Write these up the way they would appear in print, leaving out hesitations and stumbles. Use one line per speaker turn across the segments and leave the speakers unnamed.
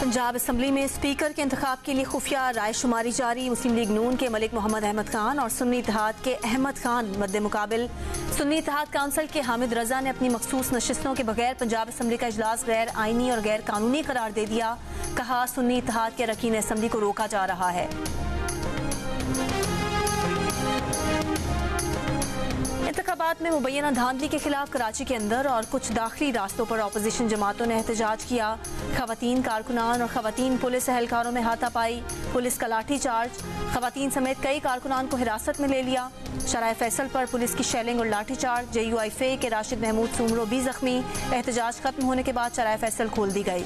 Punjab assembly में speaker के इंतखाब के लिए खुफिया राय शुमारी जारी। मुस्लिम लीग नून के मलिक मोहम्मद अहमद खान और सुन्नी इत्तेहाद के अहमद खान मद्दे मुकाबिल। सुन्नी इत्तेहाद काउंसिल के हामिद रजा ने अपनी मखसूस नशिस्तों के बगैर पंजाब असम्बली का इजलास गैर आइनी और गैर कानूनी करार दे दिया। कहा, सुन्नी इत्तेहाद के अरकान असम्बली को रोका जा रहा है। इंतखाबात में मुबैना धांधली के खिलाफ कराची के अंदर और कुछ दाखिली रास्तों पर अपोजिशन जमातों ने एहतजाज किया। खवातीन कारकुनान और खवातीन पुलिस एहलकारों में हाथापाई, पुलिस का लाठी चार्ज, खवातीन समेत कई कारकुनान को हिरासत में ले लिया। शराय फैसल पर पुलिस की शेलिंग और लाठी चार्ज। JUIFA के राशिद महमूद सुमरो भी जख्मी। एहतजाज खत्म होने के बाद शराय फैसल खोल दी गई।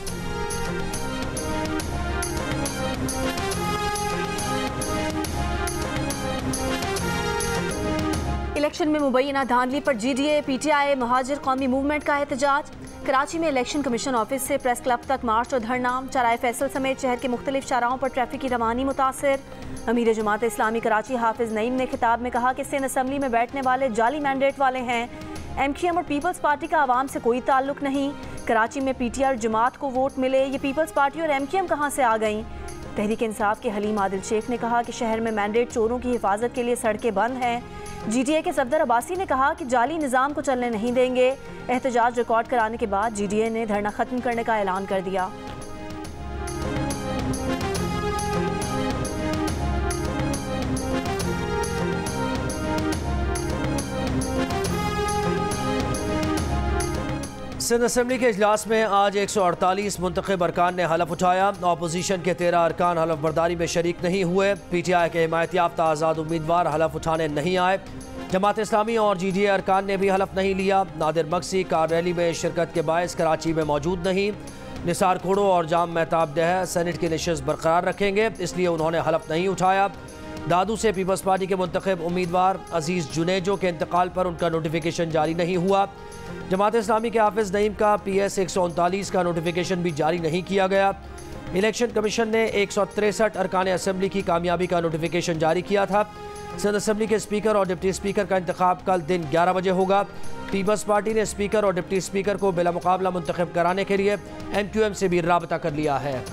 इलेक्शन में मुबैना धांधली पर GDA, PTI, महाजिर कौमी मूवमेंट का एहतजाज। कराची में इलेक्शन कमीशन ऑफिस से प्रेस क्लब तक मार्च और धरना। चराए फैसल समेत शहर के मुख्तलिफ शाहराहों पर ट्रैफिक की रवानी मुतासिर। अमीर जमात इस्लामी कराची हाफिज नईम ने खिताब में कहा कि सिंध असम्बली में बैठने वाले जाली मैंडेट वाले हैं। MQM और पीपल्स पार्टी का आवाम से कोई ताल्लुक नहीं। कराची में PTI और जमात को वोट मिले, ये पीपल्स पार्टी और MQM कहाँ से आ गई। तहरीक इंसाफ के हलीम आदिल शेख ने कहा कि शहर में मैंडेट चोरों की हिफाजत के लिए सड़कें बंद हैं। GDA के सफदर अब्बासी ने कहा कि जाली निज़ाम को चलने नहीं देंगे। एहतजाज रिकॉर्ड कराने के बाद GDA ने धरना खत्म करने का ऐलान कर दिया।
सिंध असम्बली के इजलास में आज 148 मुंतखब अरकान ने हलफ उठाया। अपोजिशन के 13 अरकान हलफ बर्दारी में शरीक नहीं हुए। PTI के हिमायत याफ्ता आज़ाद उम्मीदवार हलफ उठाने नहीं आए। जमात इस्लामी और GDA अरकान ने भी हलफ नहीं लिया। नादिर मक्सी कार रैली में शिरकत के बायस कराची में मौजूद नहीं। निसार कोड़ो और जाम महताब डह सेनेट की नशिस्त बरकरार रखेंगे, इसलिए उन्होंने हलफ नहीं उठाया। दादू से पीपल्स पार्टी के मुंतखब उम्मीदवार अजीज़ जुनेजो के इंतकाल पर उनका नोटिफिकेशन जारी नहीं हुआ। जमात इस्लामी के हाफिज नईम का PS 139 का नोटिफिकेशन भी जारी नहीं किया गया। इलेक्शन कमीशन ने 163 अरकान असम्बली की कामयाबी का नोटिफिकेशन जारी किया था। सिंध असम्बली के स्पीकर और डिप्टी स्पीकर का इंतखाब कल दिन 11 बजे होगा। पीपल्स पार्टी ने स्पीकर और डिप्टी स्पीकर को बिला मुकाबला मुंतखब कराने के लिए MQM से भी राबता कर लिया है।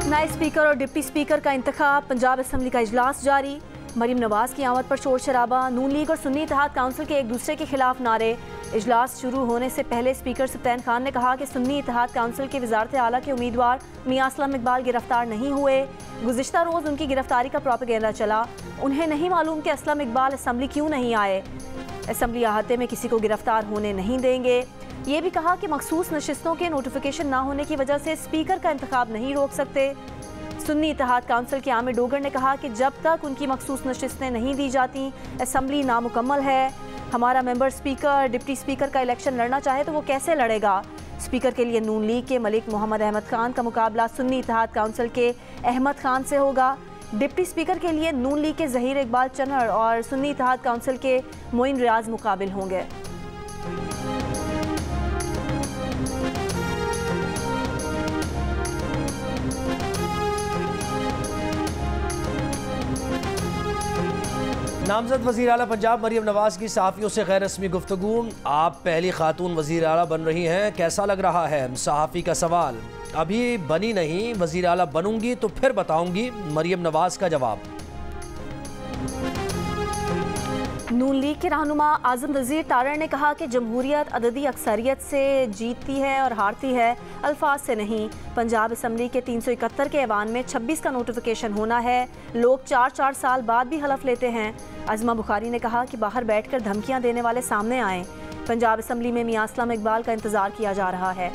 नए स्पीकर और डिप्टी स्पीकर का इंतखाब। पंजाब असम्बली का इजलास जारी। मरीम नवाज की आमद पर शोर शराबा। नून लीग और सुन्नी इत्तेहाद काउंसिल के एक दूसरे के खिलाफ नारे। इजलास शुरू होने से पहले स्पीकर सुल्तान खान ने कहा कि सुन्नी इत्तेहाद काउंसिल के वजारत आला के उम्मीदवार मियां असलम इकबाल गिरफ्तार नहीं हुए। गुज़िश्ता रोज़ उनकी गिरफ्तारी का प्रोपेगेंडा चला। उन्हें नहीं मालूम कि असलम इकबाल असम्बली क्यों नहीं आए। असम्बली अहाते में किसी को गिरफ्तार होने नहीं देंगे। ये भी कहा कि मखसूस नशिस्तों के नोटिफिकेशन ना होने की वजह से स्पीकर का इंतखाब नहीं रोक सकते। सुन्नी इत्तेहाद काउंसिल के आमिर डोगर ने कहा कि जब तक उनकी मखसूस नशिस्तें नहीं दी जाती असम्बली नामुकम्मल है। हमारा मेंबर स्पीकर डिप्टी स्पीकर का इलेक्शन लड़ना चाहे तो वो कैसे लड़ेगा। स्पीकर के लिए नून लीग के मलिक मोहम्मद अहमद खान का मुकाबला सुन्नी इत्तेहाद काउंसिल के अहमद खान से होगा। डिप्टी स्पीकर के लिए नून लीग के ज़हीर इकबाल चन्नड़ और सुन्नी इत्तेहाद काउंसिल के मोइन रियाज मुकाबिल होंगे।
नामजद वज़ीर आला पंजाब मरीम नवाज की सहाफ़ियों से गैर रस्मी गुफ्तगू। आप पहली खातून वज़ीर आला बन रही हैं, कैसा लग रहा है। सहाफ़ी का सवाल। अभी बनी नहीं, वज़ीर आला बनूंगी तो फिर बताऊंगी। मरीम नवाज का जवाब।
नून लीग के रहनुमा आज़म वज़ीर तारड़ ने कहा कि जमहूरियत अददी अक्सरियत से जीतती है और हारती है, अल्फाज से नहीं। पंजाब असम्बली के 371 के ऐवान में 26 का नोटिफिकेशन होना है। लोग 4-4 साल बाद भी हलफ लेते हैं। अज़मा बुखारी ने कहा कि बाहर बैठकर धमकियां देने वाले सामने आएँ। पंजाब असम्बली में मियां असलम इकबाल का इंतज़ार किया जा रहा है।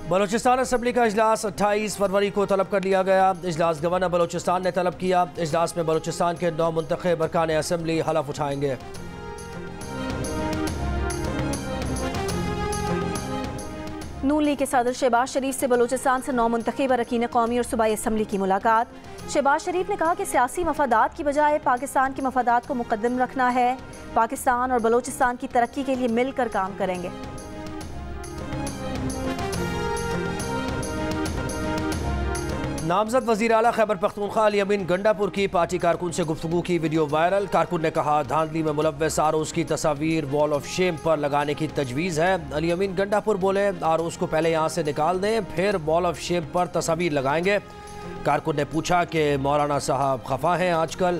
बलोचिस्तान असम्बली का इजलास 28 फरवरी को तलब कर लिया गया। इजलास गवर्नर बलोचिस्तान ने तलब किया। इजलास में बलोचिस्तान के 9 मुंतखब अरकान असम्बली हलफ उठाएंगे।
नून लीग के सदर शहबाज शरीफ से बलोचिस्तान से 9 मुंतखब अरकान कौमी और सूबाई असम्बली की मुलाकात। शहबाज शरीफ ने कहा कि सियासी मफादात की बजाय पाकिस्तान के मफादात को मुकद्दम रखना है। पाकिस्तान और बलोचिस्तान की तरक्की के लिए मिलकर काम करेंगे।
नामजद वज़ीर आला खैबर पख्तूनख्वा अली अमीन गंडापुर की पार्टी कारकुन से गुफ्तगू की वीडियो वायरल। कारकुन ने कहा, धांधली में मुलव्वस आरोज की तस्वीर वॉल ऑफ शेम पर लगाने की तजवीज़ है। अली अमीन गंडापुर बोले, आरोज को पहले यहाँ से निकाल दें, फिर वॉल ऑफ शेम पर तस्वीर लगाएंगे। कारकुन ने पूछा कि मौलाना साहब खफा हैं आजकल।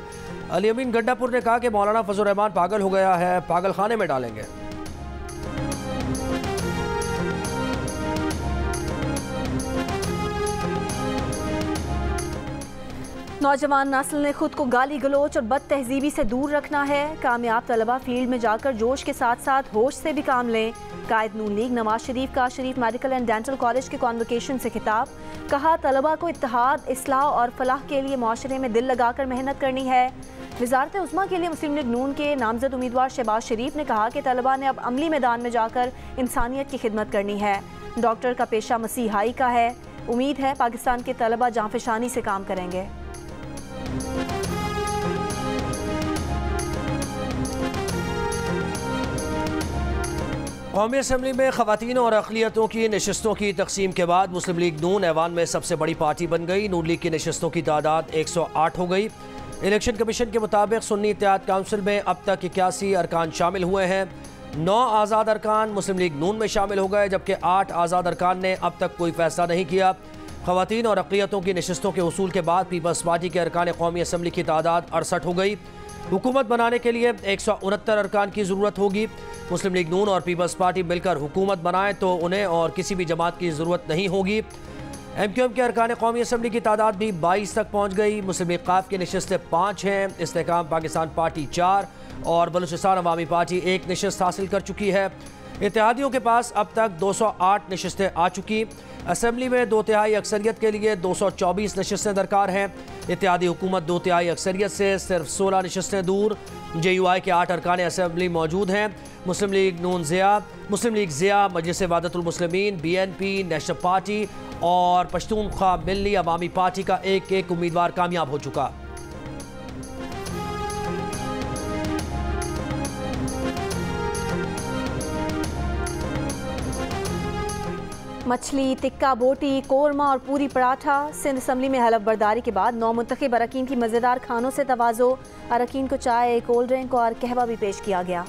अली अमीन गंडापुर ने कहा कि मौलाना फजल रहमान पागल हो गया है, पागल खाने में डालेंगे।
नौजवान नस्ल ने खुद को गाली गलोच और बद तहजीबी से दूर रखना है। कामयाब तलबा फील्ड में जाकर जोश के साथ साथ होश से भी काम लें। कायद नून लीग नवाज शरीफ का शरीफ मेडिकल एंड डेंटल कॉलेज के कॉन्वोकेशन से खिताब। कहा, तलबा को इत्तेहाद, इस्लाह और फलाह के लिए माशरे में दिल लगाकर मेहनत करनी है। वज़ारत उज़्मा के लिए मुस्लिम लीग नून के नामजद उम्मीदवार शहबाज शरीफ ने कहा कि तलबा ने अब अमली मैदान में जाकर इंसानियत की खिदमत करनी है। डॉक्टर का पेशा मसीहाई का है। उम्मीद है पाकिस्तान के तलबा जांफशानी से काम करेंगे।
कौमी असम्बली में ख़वातीन और अक़लियतों की नशस्तों की तकसीम के बाद मुस्लिम लीग नून ऐवान में सबसे बड़ी पार्टी बन गई। नून लीग की नशस्तों की तादाद 108 हो गई। इलेक्शन कमीशन के मुताबिक सुन्नी इत्तेहाद काउंसिल में अब तक 81 अरकान शामिल हुए हैं। 9 आज़ाद अरकान मुस्लिम लीग नून में शामिल हो गए, जबकि 8 आज़ाद अरकान ने अब तक कोई फैसला नहीं किया। ख़वातीन और अक़लियतों की नशस्तों के उसूल के बाद पीपल्स पार्टी के अरकान कौमी असम्बली की तादाद 68 हो गई। हुकूमत बनाने के लिए 169 अरकान की ज़रूरत होगी। मुस्लिम लीग नून और पीपल्स पार्टी मिलकर हुकूमत बनाएं तो उन्हें और किसी भी जमात की ज़रूरत नहीं होगी। MQM के अरकान कौमी असम्बली की तादाद भी 22 तक पहुँच गई। मुस्लिम लीग क़ाफ की नशस्तें 5 हैं। इस्तेहकाम पाकिस्तान पार्टी 4 और बलूचिस्तान अवामी पार्टी 1 नशस्त हासिल कर चुकी है। इत्तेहादियों के पास अब तक 208 नशस्तें आ चुकी। असम्बली में 2/3 अक्सरियत के लिए 224 नशस्तें दरकार हैं। इत्तेहादी हुकूमत 2/3 अक्सरियत से सिर्फ 16 नशस्तें दूर। JUI के 8 अरकान असम्बली मौजूद हैं। मुस्लिम लीग नून ज़िया, मुस्लिम लीग ज़िया, मजलिस वहदतुल मुस्लिमीन, BNP, नेशनल पार्टी और पश्तूनख्वा मिल्ली अवामी पार्टी का एक उम्मीदवार कामयाब हो चुका।
मछली, टिक्का, बोटी, कोरमा और पूरी पराठा। सिंध असम्बली में हलफ बर्दारी के बाद 9 मुंतखब अरकान की मज़ेदार खानों से तवाज़ो। अरकान को चाय, कोल्ड ड्रिंक और कहवा भी पेश किया गया।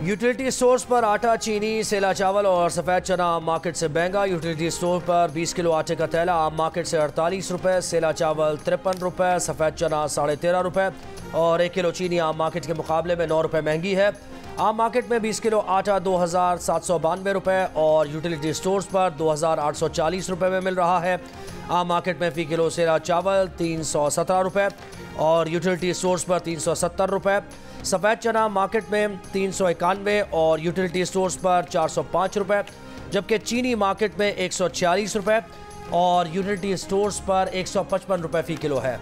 यूटिलिटी स्टोर्स पर आटा, चीनी, सेला चावल और सफ़ेद चना आम मार्केट से महंगा। यूटिलिटी स्टोर पर 20 किलो आटे का थैला आम मार्केट से 48 रुपये, सेला चावल 53 रुपये, सफ़ेद चना 13.5 रुपये और 1 किलो चीनी आम मार्केट के मुकाबले में 9 रुपये महंगी है। आम मार्केट में 20 किलो आटा 2792 रुपये और यूटिलिटी स्टोर्स पर 2840 रुपये में मिल रहा है। आम मार्केट में फ़ी किलो सेला चावल 317 रुपये और यूटिलिटी स्टोर्स पर 370 रुपये। सफ़ेद चना मार्केट में 391 और यूटिलिटी स्टोर्स पर 405 रुपये, जबकि चीनी मार्केट में 146 रुपये और यूटिलिटी स्टोर्स पर 155 रुपये फ़ी किलो है।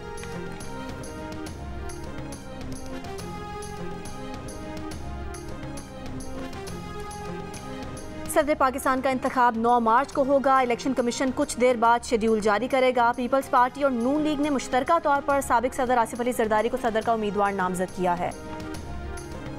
सदर पाकिस्तान का इंतखाब 9 मार्च को होगा। इलेक्शन कमीशन कुछ देर बाद शेड्यूल जारी करेगा। पीपल्स पार्टी और नून लीग ने मुश्तरका तौर पर साबिक सदर आसिफ अली जरदारी को सदर का उम्मीदवार नामजद किया है।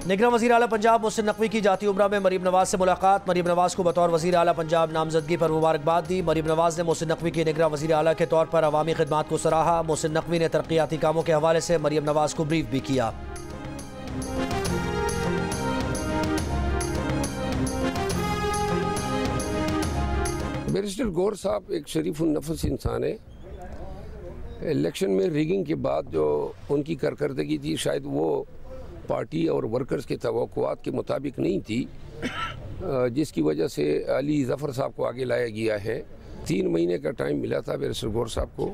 निगरान वज़ीर आला पंजाब मोहसिन नकवी की जाती उम्रा में मरीम नवाज से मुलाकात। मरीम नवाज को बतौर वज़ीर आला पंजाब नामजदगी पर मुबारकबाद दी। मरीम नवाज ने मोहसिन नकवी की निगरान वज़ीर आला के तौर पर अवामी खिदमात को सराहा। मोहसिन नकवी ने तरक्याती कामों के हवाले से मरीम नवाज को ब्रीफ भी किया।
बैरिस्टर गौर साहब एक शरीफुन नफस इंसान है। इलेक्शन में रिगिंग के बाद जो उनकी कारकर्दगी थी शायद वो पार्टी और वर्कर्स के तवक्कुआत के मुताबिक नहीं थी, जिसकी वजह से अली ज़फ़र साहब को आगे लाया गया है। 3 महीने का टाइम मिला था बैरिस्टर गौर साहब को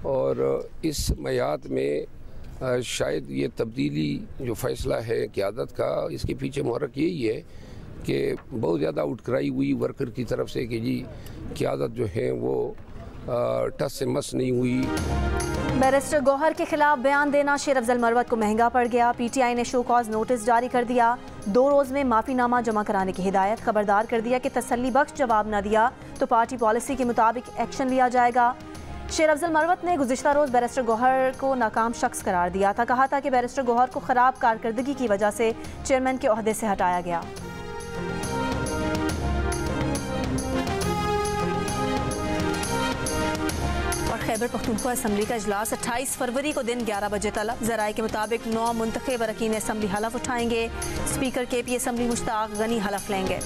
और इस मयाद में शायद ये तब्दीली जो फ़ैसला है क़यादत का, इसके पीछे मुहर्रिक यही है कि बहुत ज़्यादा उठकराई हुई वर्कर की तरफ से कि जी क़यादत जो है वो टस से मस नहीं हुई।
बैरिस्टर गौहर के खिलाफ बयान देना शेर अफजल मरवत को महंगा पड़ गया। PTI ने शो कॉज नोटिस जारी कर दिया। 2 रोज़ में माफ़ीनामा जमा कराने की हिदायत। खबरदार कर दिया कि तसल्ली बख्श जवाब न दिया तो पार्टी पॉलिसी के मुताबिक एक्शन लिया जाएगा। शेर अफजल मरवत ने गुज़िश्ता रोज़ बैरिस्टर गौहर को नाकाम शख्स करार दिया था। कहा था कि बैरिस्टर गौहर को ख़राब कारकर्दगी की वजह से चेयरमैन के ओहदे से हटाया गया। और खैबर पख्तूनख्वा असम्बली का इजलास 28 फरवरी को दिन 11 बजे तलब। ज़राए के मुताबिक 9 मुंतखब अरकान असम्बली हलफ उठाएंगे। Speaker KP assembly Mushtaq Ghani हलफ लेंगे।